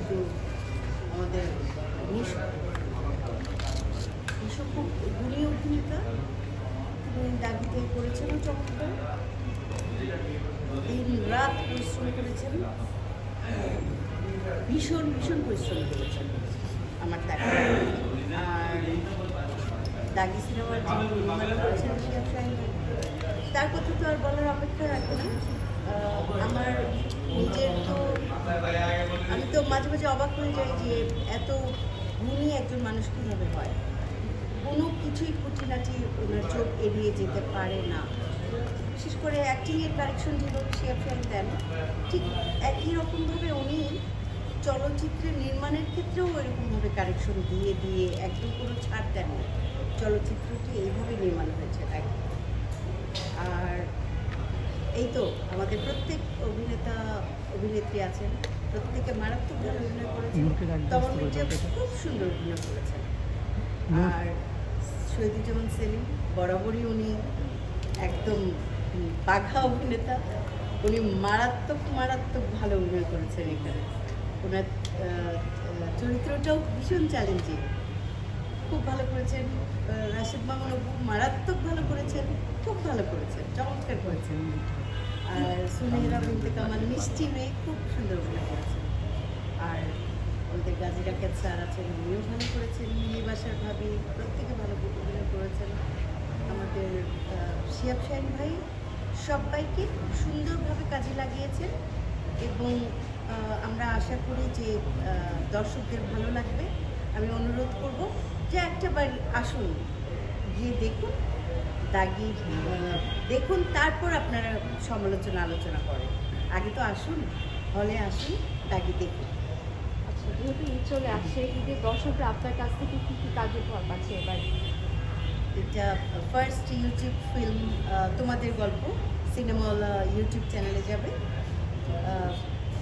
কিন্তু আমাদের খুব গুণী অভিনেতা, তিনি দাগিতে করেছেন চমৎকার, দিন রাত পরিশ্রম করেছেন, ভীষণ ভীষণ পরিশ্রম করেছেন আমার দেখা। আর দাগি সিনেমার যিনি নির্মাণ করেছেন শিহাব শাহীন, তার কথা তো আর বলার অপেক্ষা রাখে না। আমার নিজের তো আমি তো মাঝে মাঝে অবাক হয়ে যাই যে এত গুণী একজন মানুষ কীভাবে হয়। কোনো কিছুই খুঁটিনাটি ওনার চোখ এড়িয়ে যেতে পারে না। বিশেষ করে অ্যাক্টিংয়ের কারেকশন যেভাবে শিহাব শাহীন দেন, ঠিক একই রকমভাবে উনি চলচ্চিত্রের নির্মাণের ক্ষেত্রেও এরকমভাবে কারেকশন দিয়ে দিয়ে একদম কোনো ছাড় দেন না। চলচ্চিত্রটি এইভাবে নির্মাণ হয়েছে তাই। আর এই তো আমাদের প্রত্যেক অভিনেতা অভিনেত্রী আছেন, প্রত্যেকে মারাত্মকভাবে অভিনয় করেছেন। তমন মির্জা খুব সুন্দর অভিনয় করেছেন। আর শহীদুজ্জামান সেলিম বরাবরই উনি একদম বাঘা অভিনেতা, উনি মারাত্মক ভালো অভিনয় করেছেন এখানে। ওনার চরিত্রটাও ভীষণ চ্যালেঞ্জিং, খুব ভালো করেছেন। রাশেদ মামুন মারাত্মক ভালো করেছেন, খুব ভালো করেছেন, চমৎকার করেছেন। আর সুনেহরা বিনতে কামাল মিষ্টি মেয়ে, খুব সুন্দর অভিনয় করেছেন। আর আমাদের গাজী রাকেত স্যার আছেন, উনিও ভালো করেছেন। মিলি বাসার ভাবি, প্রত্যেকে ভালো অভিনয় করেছেন। আমাদের শিহাব শাহীন ভাই সবাইকে সুন্দরভাবে কাজে লাগিয়েছেন এবং আমরা আশা করি যে দর্শকদের ভালো লাগবে। আমি অনুরোধ করব যে একটা বার আসুন, গিয়ে দেখুন দাগি, দেখুন, তারপর আপনারা সমালোচনা আলোচনা করেন। আগে তো আসুন, হলে আসুন, দাগি দেখুন। আচ্ছা, যেহেতু ঈদ চলে আসছে, ঈদের দর্শকরা আপনার কাছ থেকে কী কী কাজের ফল পাচ্ছে এবার? এটা ফার্স্ট ইউটিউব ফিল্ম তোমাদের গল্প, সিনেমাওয়ালা ইউটিউব চ্যানেলে যাবে।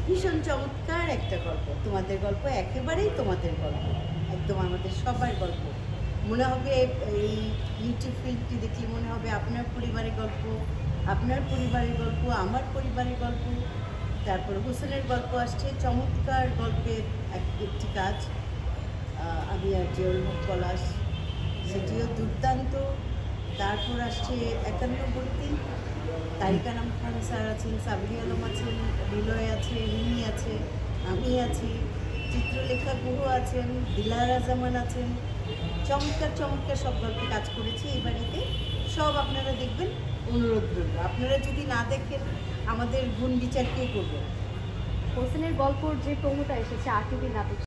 ভীষণ চমৎকার একটা গল্প, তোমাদের গল্প, একেবারেই তোমাদের গল্প, একদম আমাদের সবার গল্প। মনে হবে এই ইউটিউব ফিল্মটি দেখলে মনে হবে আপনার পরিবারের গল্প, আপনার পরিবারের গল্প, আমার পরিবারের গল্প। তারপর হোসেনের গল্প আসছে, চমৎকার গল্পের একটি কাজ। আমি আর জিয়াউল হক পলাশ, সেটিও দুর্দান্ত। তারপর আসছে 91, তারিক আনাম খান স্যার আছেন, সাবরি আলম আছেন, বিলয় আছে, রিমি আছে, আমি আছি, চিত্রলেখা গুহ আছেন, দিলারা জামান আছেন। চমৎকার সব গল্পে কাজ করেছি এই বাড়িতে। সব আপনারা দেখবেন, অনুরোধ রইল। আপনারা যদি না দেখেন আমাদের গুণ বিচার কে করবেন? হোসেনের গল্পর যে প্রমোটা এসেছে RTV নাটক